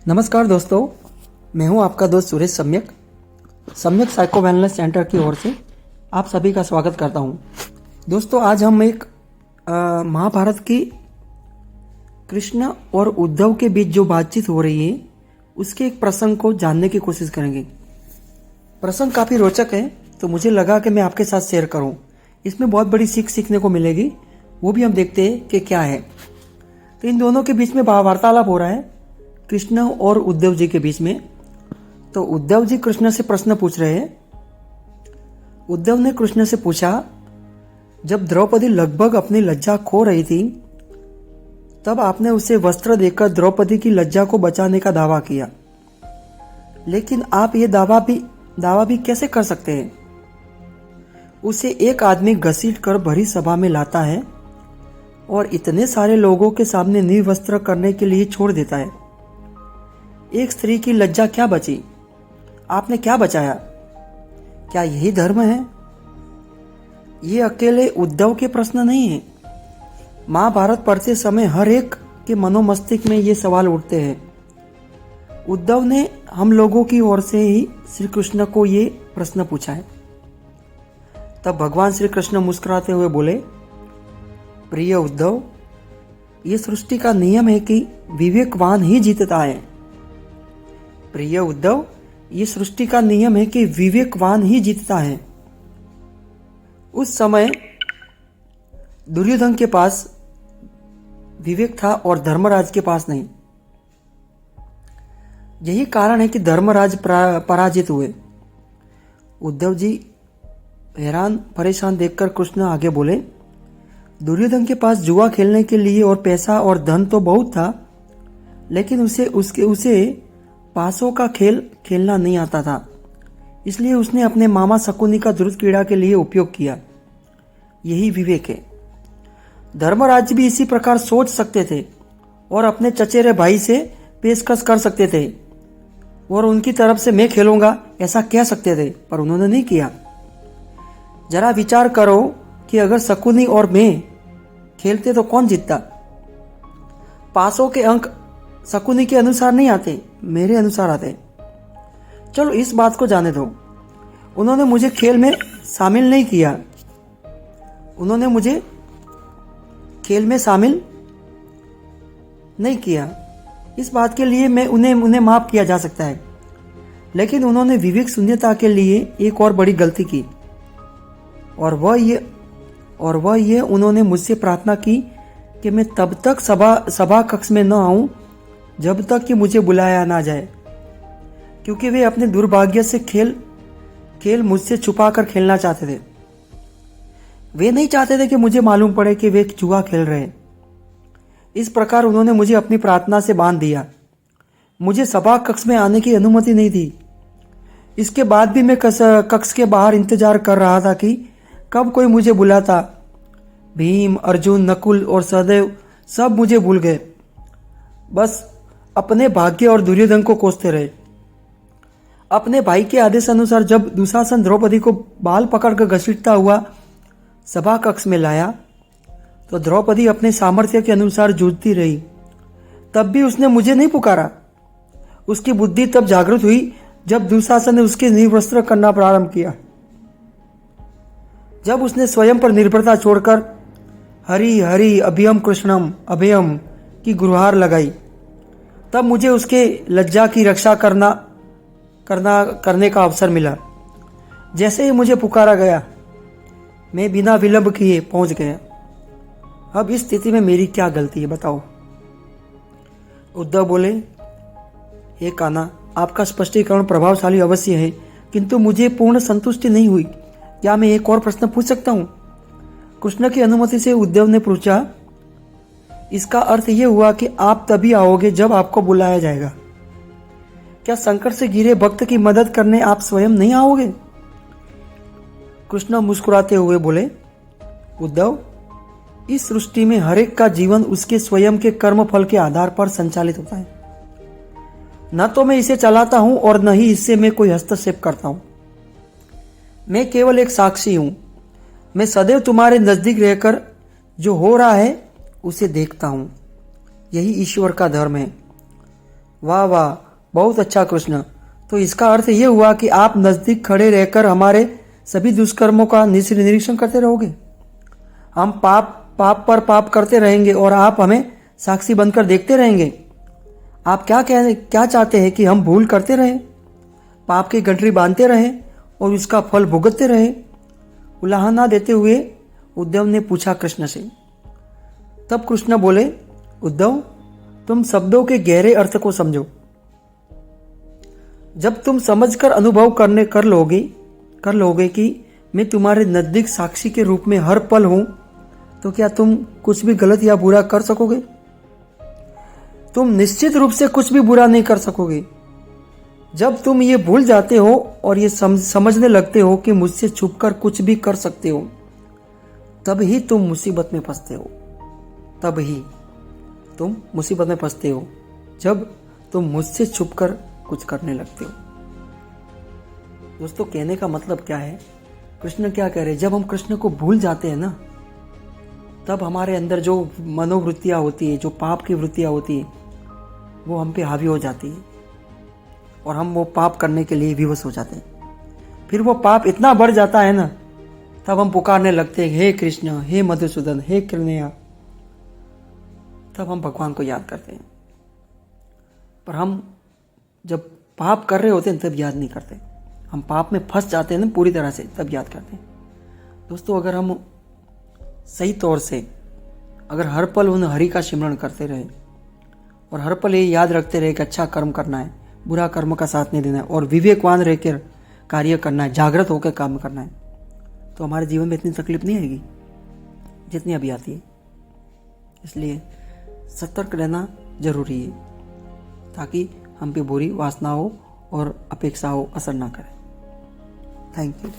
नमस्कार दोस्तों, मैं हूं आपका दोस्त सुरेश सम्यक साइको वेलनेस सेंटर की ओर से आप सभी का स्वागत करता हूं। दोस्तों, आज हम एक महाभारत की कृष्ण और उद्धव के बीच जो बातचीत हो रही है उसके एक प्रसंग को जानने की कोशिश करेंगे। प्रसंग काफ़ी रोचक है, तो मुझे लगा कि मैं आपके साथ शेयर करूं। इसमें बहुत बड़ी सीख सीखने को मिलेगी, वो भी हम देखते हैं कि क्या है। तो इन दोनों के बीच में वार्तालाप हो रहा है, कृष्ण और उद्धव जी के बीच में। तो उद्धव जी कृष्ण से प्रश्न पूछ रहे हैं। उद्धव ने कृष्ण से पूछा, जब द्रौपदी लगभग अपनी लज्जा खो रही थी तब आपने उसे वस्त्र देकर द्रौपदी की लज्जा को बचाने का दावा किया, लेकिन आप ये दावा भी कैसे कर सकते हैं? उसे एक आदमी घसीट कर भरी सभा में लाता है और इतने सारे लोगों के सामने निर्वस्त्र करने के लिए छोड़ देता है। एक स्त्री की लज्जा क्या बची? आपने क्या बचाया? क्या यही धर्म है? ये अकेले उद्धव के प्रश्न नहीं है। महाभारत पढ़ते समय हर एक के मनोमस्तिष्क में ये सवाल उठते हैं। उद्धव ने हम लोगों की ओर से ही श्री कृष्ण को ये प्रश्न पूछा है। तब भगवान श्री कृष्ण मुस्कुराते हुए बोले, प्रिय उद्धव, ये सृष्टि का नियम है कि विवेकवान ही जीतता है। प्रिय उद्धव, ये सृष्टि का नियम है कि विवेकवान ही जीतता है। उस समय दुर्योधन के पास विवेक था और धर्मराज के पास नहीं। यही कारण है कि धर्मराज पराजित हुए। उद्धव जी हैरान परेशान देखकर कृष्ण आगे बोले, दुर्योधन के पास जुआ खेलने के लिए और पैसा और धन तो बहुत था, लेकिन उसे पासों का खेल खेलना नहीं आता था। इसलिए उसने अपने मामा शकुनी का द्रुत क्रीड़ा के लिए उपयोग किया। यही विवेक है। धर्मराज भी इसी प्रकार सोच सकते थे और अपने चचेरे भाई से पेशकश कर सकते थे और उनकी तरफ से मैं खेलूंगा ऐसा कह सकते थे, पर उन्होंने नहीं किया। जरा विचार करो कि अगर शकुनी और मैं खेलते तो कौन जीतता? पासों के अंक शकुनी के अनुसार नहीं आते, मेरे अनुसार आते। चलो इस बात को जाने दो। उन्होंने मुझे खेल में शामिल नहीं किया। उन्होंने मुझे खेल में शामिल नहीं किया। इस बात के लिए मैं उन्हें माफ किया जा सकता है, लेकिन उन्होंने विवेक शून्यता के लिए एक और बड़ी गलती की, और वह ये उन्होंने मुझसे प्रार्थना की कि मैं तब तक सभा कक्ष में न आऊं जब तक कि मुझे बुलाया ना जाए, क्योंकि वे अपने दुर्भाग्य से खेल मुझसे छुपा कर खेलना चाहते थे। वे नहीं चाहते थे कि मुझे मालूम पड़े कि वे जुआ खेल रहे हैं। इस प्रकार उन्होंने मुझे अपनी प्रार्थना से बांध दिया। मुझे सभा कक्ष में आने की अनुमति नहीं थी। इसके बाद भी मैं कक्ष के बाहर इंतजार कर रहा था कि कब कोई मुझे बुलाता। भीम, अर्जुन, नकुल और सहदेव सब मुझे भूल गए, बस अपने भाग्य और दुर्योधन को कोसते रहे। अपने भाई के आदेश अनुसार जब दुशासन द्रौपदी को बाल पकड़कर घसीटता हुआ सभा कक्ष में लाया तो द्रौपदी अपने सामर्थ्य के अनुसार जूझती रही। तब भी उसने मुझे नहीं पुकारा। उसकी बुद्धि तब जागृत हुई जब दुशासन ने उसके निर्वस्त्र करना प्रारंभ किया। जब उसने स्वयं पर निर्भरता छोड़कर हरि हरि अभयम कृष्णम अभयम की गुहार लगाई, तब मुझे उसके लज्जा की रक्षा करने का अवसर मिला। जैसे ही मुझे पुकारा गया, मैं बिना विलंब किए पहुंच गया। अब इस स्थिति में मेरी क्या गलती है, बताओ? उद्धव बोले, हे कान्हा, आपका स्पष्टीकरण प्रभावशाली अवश्य है, किंतु मुझे पूर्ण संतुष्टि नहीं हुई। क्या मैं एक और प्रश्न पूछ सकता हूं? कृष्ण की अनुमति से उद्धव ने पूछा। इसका अर्थ यह हुआ कि आप तभी आओगे जब आपको बुलाया जाएगा। क्या संकट से घिरे भक्त की मदद करने आप स्वयं नहीं आओगे? कृष्ण मुस्कुराते हुए बोले, उद्धव, इस सृष्टि में हर एक का जीवन उसके स्वयं के कर्म फल के आधार पर संचालित होता है। न तो मैं इसे चलाता हूं और न ही इससे मैं कोई हस्तक्षेप करता हूं। मैं केवल एक साक्षी हूं। मैं सदैव तुम्हारे नजदीक रहकर जो हो रहा है उसे देखता हूं। यही ईश्वर का धर्म है। वाह वाह, बहुत अच्छा कृष्ण। तो इसका अर्थ ये हुआ कि आप नजदीक खड़े रहकर हमारे सभी दुष्कर्मों का निरीक्षण करते रहोगे। हम पाप पर पाप करते रहेंगे और आप हमें साक्षी बनकर देखते रहेंगे। आप क्या चाहते हैं कि हम भूल करते रहें, पाप की गठरी बांधते रहें और उसका फल भुगतते रहें? उलाहना देते हुए उद्धव ने पूछा कृष्ण से। तब कृष्ण बोले, उद्धव, तुम शब्दों के गहरे अर्थ को समझो। जब तुम समझकर अनुभव कर लोगे कि मैं तुम्हारे नजदीक साक्षी के रूप में हर पल हूं, तो क्या तुम कुछ भी गलत या बुरा कर सकोगे? तुम निश्चित रूप से कुछ भी बुरा नहीं कर सकोगे। जब तुम ये भूल जाते हो और ये समझने लगते हो कि मुझसे छुपकर कुछ भी कर सकते हो, तब ही तुम मुसीबत में फंसते हो। तब ही तुम मुसीबत में फंसते हो जब तुम मुझसे छुपकर कुछ करने लगते हो। दोस्तों, कहने का मतलब क्या है? कृष्ण क्या कह रहे हैं? जब हम कृष्ण को भूल जाते हैं ना, तब हमारे अंदर जो मनोवृत्तियां होती है, जो पाप की वृत्तियां होती है, वो हम पे हावी हो जाती है और हम वो पाप करने के लिए विवश हो जाते हैं। फिर वो पाप इतना बढ़ जाता है ना, तब हम पुकारने लगते हैं, हे कृष्ण, हे मधुसूदन, हे कृष्णया। तब हम भगवान को याद करते हैं। पर हम जब पाप कर रहे होते हैं तब याद नहीं करते। हम पाप में फंस जाते हैं ना पूरी तरह से, तब याद करते हैं। दोस्तों, अगर हम सही तौर से अगर हर पल उन हरि का सिमरण करते रहे और हर पल ये याद रखते रहे कि अच्छा कर्म करना है, बुरा कर्म का साथ नहीं देना है और विवेकवान रहकर कार्य करना है, जागृत होकर काम करना है, तो हमारे जीवन में इतनी तकलीफ नहीं आएगी जितनी अभी आती है। इसलिए सतर्क रहना जरूरी है ताकि हम पे बुरी वासनाओं और अपेक्षाओं असर ना करें। Thank you.